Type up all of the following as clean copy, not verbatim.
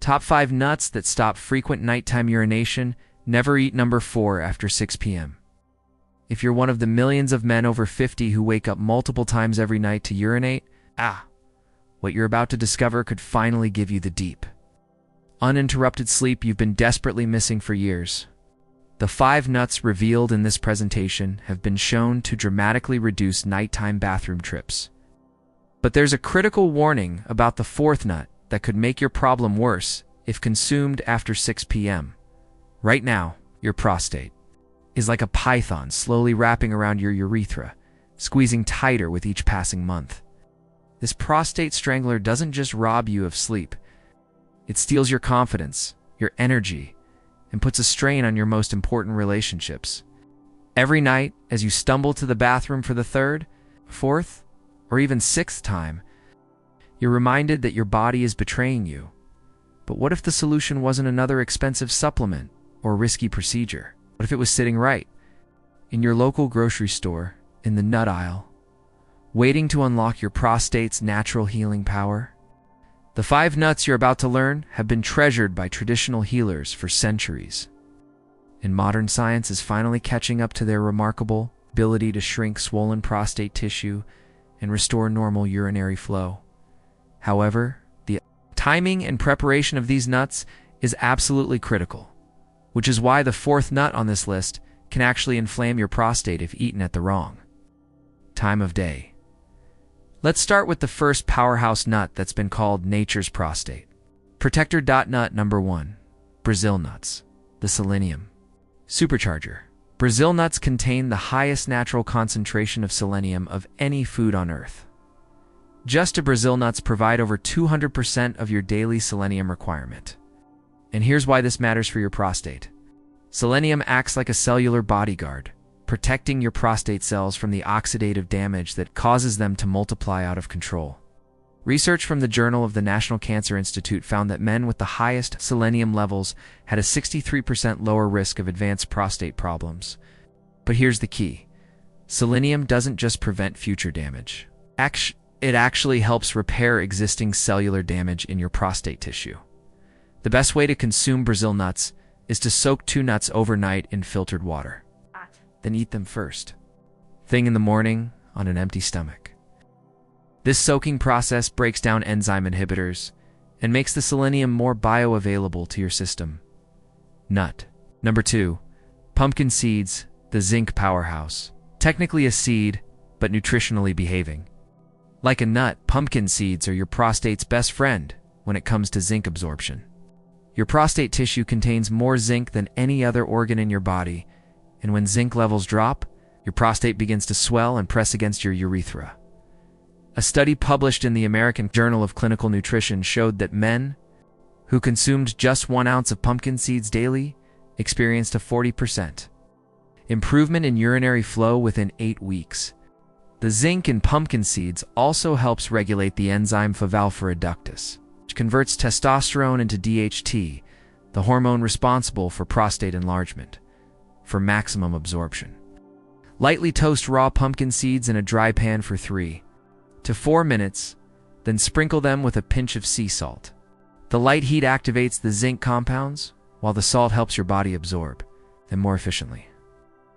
Top 5 nuts that stop frequent nighttime urination. Never eat number 4 after 6 p.m. If you're one of the millions of men over 50 who wake up multiple times every night to urinate, what you're about to discover could finally give you the deep, uninterrupted sleep you've been desperately missing for years. The 5 nuts revealed in this presentation have been shown to dramatically reduce nighttime bathroom trips. But there's a critical warning about the 4th nut that could make your problem worse if consumed after 6 p.m. Right now, your prostate is like a python slowly wrapping around your urethra, squeezing tighter with each passing month. This prostate strangler doesn't just rob you of sleep, it steals your confidence, your energy, and puts a strain on your most important relationships. Every night, as you stumble to the bathroom for the 3rd, 4th, or even 6th time, you're reminded that your body is betraying you. But what if the solution wasn't another expensive supplement or risky procedure? What if it was sitting right in your local grocery store, in the nut aisle, waiting to unlock your prostate's natural healing power? The 5 nuts you're about to learn have been treasured by traditional healers for centuries, and modern science is finally catching up to their remarkable ability to shrink swollen prostate tissue and restore normal urinary flow. However, the timing and preparation of these nuts is absolutely critical, which is why the 4th nut on this list can actually inflame your prostate if eaten at the wrong time of day. Let's start with the first powerhouse nut that's been called nature's prostate. Protector. Nut number 1. Brazil nuts. The selenium supercharger. Brazil nuts contain the highest natural concentration of selenium of any food on Earth. Just Brazil nuts provide over 200% of your daily selenium requirement. And here's why this matters for your prostate. Selenium acts like a cellular bodyguard, protecting your prostate cells from the oxidative damage that causes them to multiply out of control. Research from the Journal of the National Cancer Institute found that men with the highest selenium levels had a 63% lower risk of advanced prostate problems. But here's the key. Selenium doesn't just prevent future damage. It actually helps repair existing cellular damage in your prostate tissue. The best way to consume Brazil nuts is to soak 2 nuts overnight in filtered water. Then eat them first thing in the morning on an empty stomach. This soaking process breaks down enzyme inhibitors and makes the selenium more bioavailable to your system. Nut number 2. Pumpkin seeds, the zinc powerhouse. Technically a seed, but nutritionally behaving like a nut, pumpkin seeds are your prostate's best friend when it comes to zinc absorption. Your prostate tissue contains more zinc than any other organ in your body, and when zinc levels drop, your prostate begins to swell and press against your urethra. A study published in the American Journal of Clinical Nutrition showed that men who consumed just 1 ounce of pumpkin seeds daily experienced a 40% improvement in urinary flow within 8 weeks. The zinc in pumpkin seeds also helps regulate the enzyme Alpha reductase, which converts testosterone into DHT, the hormone responsible for prostate enlargement, for maximum absorption. Lightly toast raw pumpkin seeds in a dry pan for 3 to 4 minutes, then sprinkle them with a pinch of sea salt. The light heat activates the zinc compounds, while the salt helps your body absorb them more efficiently.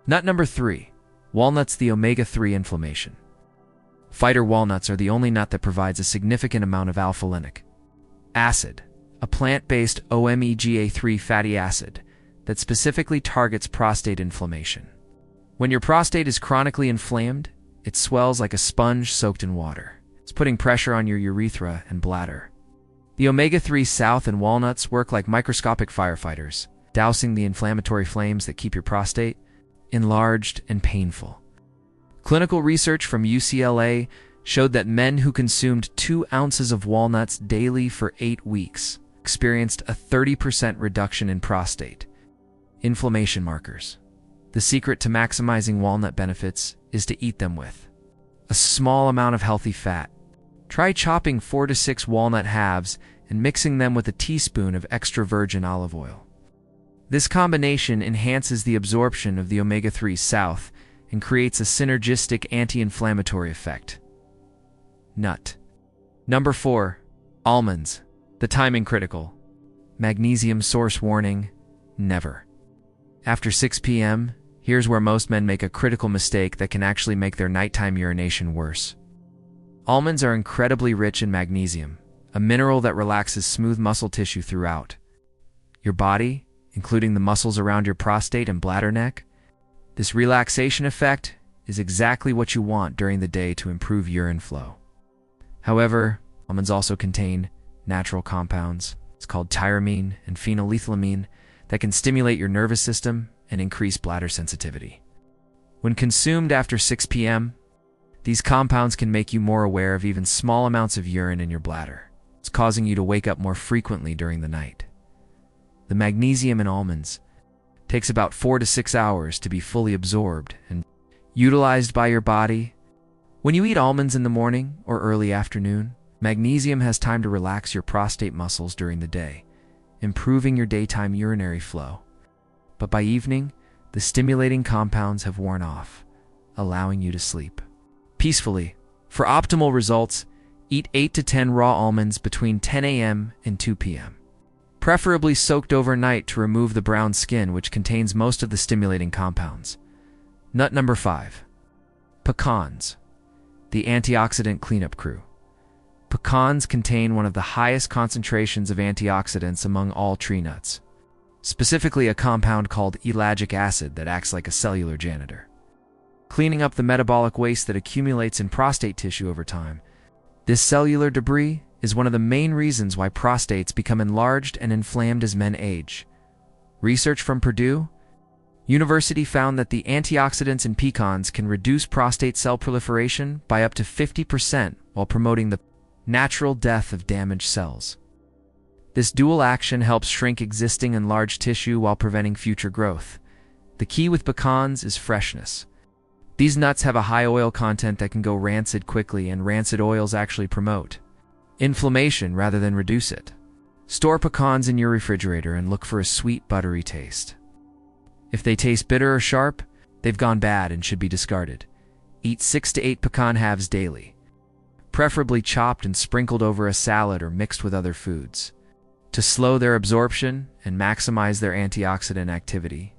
Nut number 3. Walnuts, the omega-3 inflammation fighter. Walnuts are the only nut that provides a significant amount of alpha-linoleic acid, a plant-based omega-3 fatty acid that specifically targets prostate inflammation. When your prostate is chronically inflamed, it swells like a sponge soaked in water. It's putting pressure on your urethra and bladder. The omega-3 south in walnuts work like microscopic firefighters, dousing the inflammatory flames that keep your prostate enlarged and painful. Clinical research from UCLA showed that men who consumed 2 ounces of walnuts daily for 8 weeks experienced a 30% reduction in prostate inflammation markers. The secret to maximizing walnut benefits is to eat them with a small amount of healthy fat. Try chopping 4 to 6 walnut halves and mixing them with a teaspoon of extra virgin olive oil. This combination enhances the absorption of the omega-3 south and creates a synergistic anti-inflammatory effect. Nut number 4. Almonds, the timing critical. Magnesium source warning: never. After 6 p.m., here's where most men make a critical mistake that can actually make their nighttime urination worse. Almonds are incredibly rich in magnesium, a mineral that relaxes smooth muscle tissue throughout your body, including the muscles around your prostate and bladder neck. This relaxation effect is exactly what you want during the day to improve urine flow. However, almonds also contain natural compounds, it's called tyramine and phenylethylamine, that can stimulate your nervous system and increase bladder sensitivity. When consumed after 6 p.m., these compounds can make you more aware of even small amounts of urine in your bladder. It's causing you to wake up more frequently during the night. The magnesium in almonds takes about 4 to 6 hours to be fully absorbed and utilized by your body. When you eat almonds in the morning or early afternoon, magnesium has time to relax your prostate muscles during the day, improving your daytime urinary flow. But by evening, the stimulating compounds have worn off, allowing you to sleep peacefully. For optimal results, eat 8 to 10 raw almonds between 10 a.m. and 2 p.m., preferably soaked overnight to remove the brown skin, which contains most of the stimulating compounds. Nut number 5. Pecans, the antioxidant cleanup crew. Pecans contain one of the highest concentrations of antioxidants among all tree nuts, specifically a compound called ellagic acid that acts like a cellular janitor, cleaning up the metabolic waste that accumulates in prostate tissue over time. This cellular debris is one of the main reasons why prostates become enlarged and inflamed as men age. Research from Purdue University found that the antioxidants in pecans can reduce prostate cell proliferation by up to 50% while promoting the natural death of damaged cells. This dual action helps shrink existing enlarged tissue while preventing future growth. The key with pecans is freshness. These nuts have a high oil content that can go rancid quickly, and rancid oils actually promote inflammation rather than reduce it. Store pecans in your refrigerator and look for a sweet, buttery taste. If they taste bitter or sharp, they've gone bad and should be discarded. Eat 6 to 8 pecan halves daily, preferably chopped and sprinkled over a salad or mixed with other foods, to slow their absorption and maximize their antioxidant activity.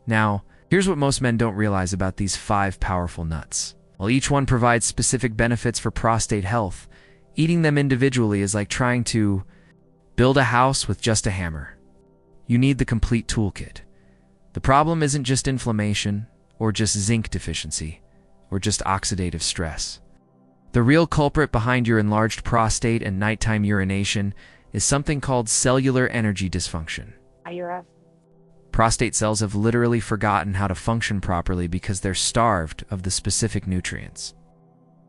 Now, here's what most men don't realize about these 5 powerful nuts. While each one provides specific benefits for prostate health, eating them individually is like trying to build a house with just a hammer. You need the complete toolkit. The problem isn't just inflammation, or just zinc deficiency, or just oxidative stress. The real culprit behind your enlarged prostate and nighttime urination is something called cellular energy dysfunction. Prostate cells have literally forgotten how to function properly because they're starved of the specific nutrients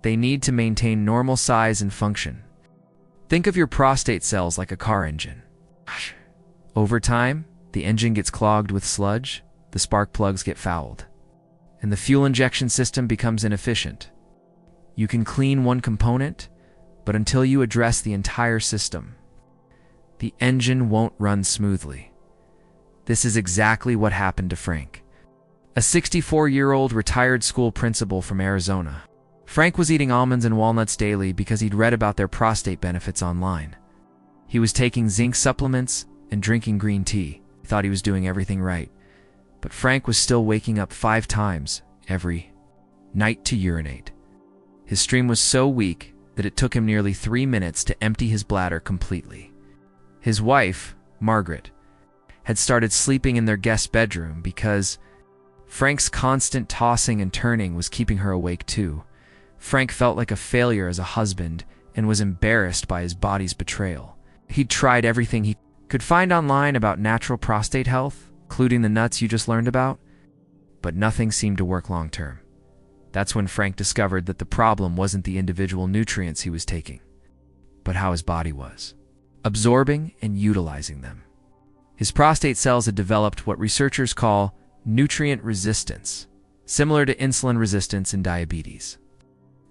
they need to maintain normal size and function. Think of your prostate cells like a car engine. Over time, the engine gets clogged with sludge, the spark plugs get fouled, and the fuel injection system becomes inefficient. You can clean one component, but until you address the entire system, the engine won't run smoothly. This is exactly what happened to Frank, a 64-year-old retired school principal from Arizona. Frank was eating almonds and walnuts daily because he'd read about their prostate benefits online. He was taking zinc supplements and drinking green tea. He thought he was doing everything right. But Frank was still waking up 5 times every night to urinate. His stream was so weak that it took him nearly 3 minutes to empty his bladder completely. His wife, Margaret, had started sleeping in their guest bedroom because Frank's constant tossing and turning was keeping her awake too. Frank felt like a failure as a husband and was embarrassed by his body's betrayal. He'd tried everything he could find online about natural prostate health, including the nuts you just learned about, but nothing seemed to work long term. That's when Frank discovered that the problem wasn't the individual nutrients he was taking, but how his body was absorbing and utilizing them. His prostate cells had developed what researchers call nutrient resistance, similar to insulin resistance in diabetes.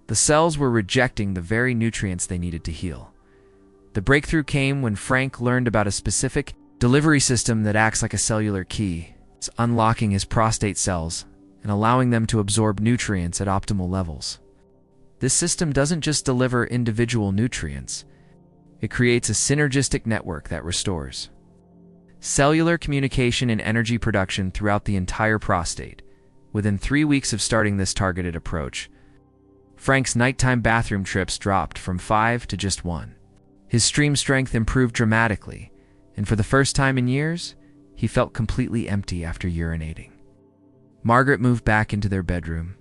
The cells were rejecting the very nutrients they needed to heal. The breakthrough came when Frank learned about a specific delivery system that acts like a cellular key. It's unlocking his prostate cells and allowing them to absorb nutrients at optimal levels. This system doesn't just deliver individual nutrients, it creates a synergistic network that restores cellular communication and energy production throughout the entire prostate. Within 3 weeks of starting this targeted approach, Frank's nighttime bathroom trips dropped from 5 to just 1. His stream strength improved dramatically, and for the first time in years, he felt completely empty after urinating. Margaret moved back into their bedroom,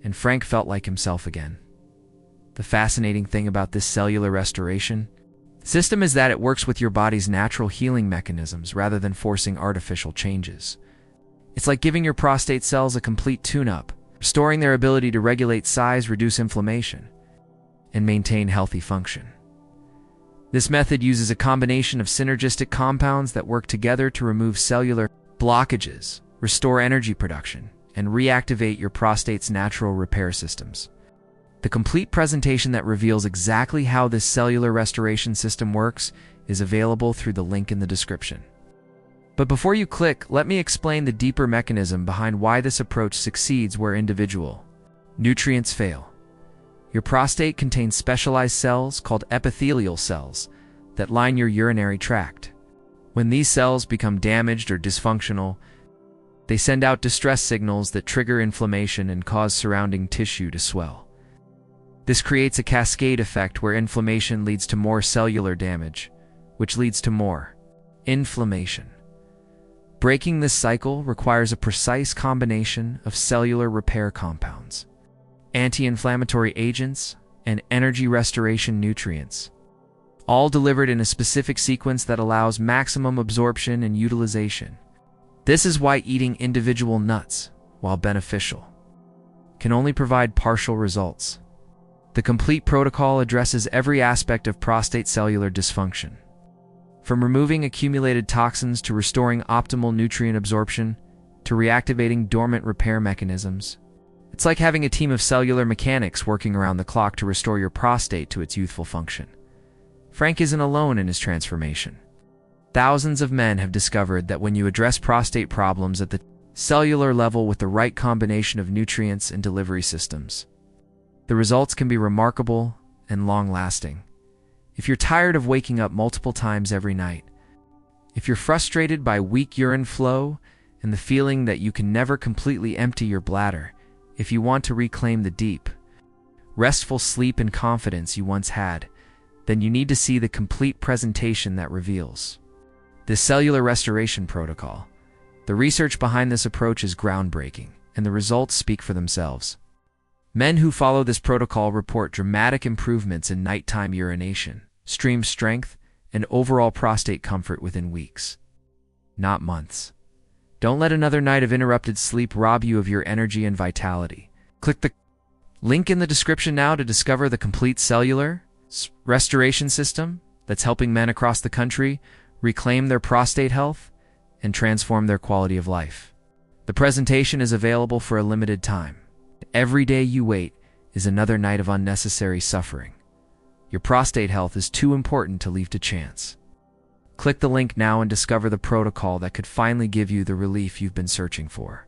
and Frank felt like himself again. The fascinating thing about this cellular restoration system is that it works with your body's natural healing mechanisms rather than forcing artificial changes. It's like giving your prostate cells a complete tune-up, restoring their ability to regulate size, reduce inflammation, and maintain healthy function. This method uses a combination of synergistic compounds that work together to remove cellular blockages, restore energy production, and reactivate your prostate's natural repair systems. The complete presentation that reveals exactly how this cellular restoration system works is available through the link in the description. But before you click, let me explain the deeper mechanism behind why this approach succeeds where individual nutrients fail. Your prostate contains specialized cells called epithelial cells that line your urinary tract. When these cells become damaged or dysfunctional, they send out distress signals that trigger inflammation and cause surrounding tissue to swell. This creates a cascade effect where inflammation leads to more cellular damage, which leads to more inflammation. Breaking this cycle requires a precise combination of cellular repair compounds, anti-inflammatory agents, and energy restoration nutrients, all delivered in a specific sequence that allows maximum absorption and utilization. This is why eating individual nuts, while beneficial, can only provide partial results. The complete protocol addresses every aspect of prostate cellular dysfunction, from removing accumulated toxins to restoring optimal nutrient absorption to reactivating dormant repair mechanisms. It's like having a team of cellular mechanics working around the clock to restore your prostate to its youthful function. Frank isn't alone in his transformation. Thousands of men have discovered that when you address prostate problems at the cellular level with the right combination of nutrients and delivery systems, the results can be remarkable and long-lasting. If you're tired of waking up multiple times every night, if you're frustrated by weak urine flow and the feeling that you can never completely empty your bladder, if you want to reclaim the deep, restful sleep and confidence you once had, then you need to see the complete presentation that reveals this cellular restoration protocol. The research behind this approach is groundbreaking, and the results speak for themselves. Men who follow this protocol report dramatic improvements in nighttime urination, stream strength, and overall prostate comfort within weeks, not months. Don't let another night of interrupted sleep rob you of your energy and vitality. Click the link in the description now to discover the complete cellular restoration system that's helping men across the country reclaim their prostate health and transform their quality of life. The presentation is available for a limited time. Every day you wait is another night of unnecessary suffering. Your prostate health is too important to leave to chance. Click the link now and discover the protocol that could finally give you the relief you've been searching for.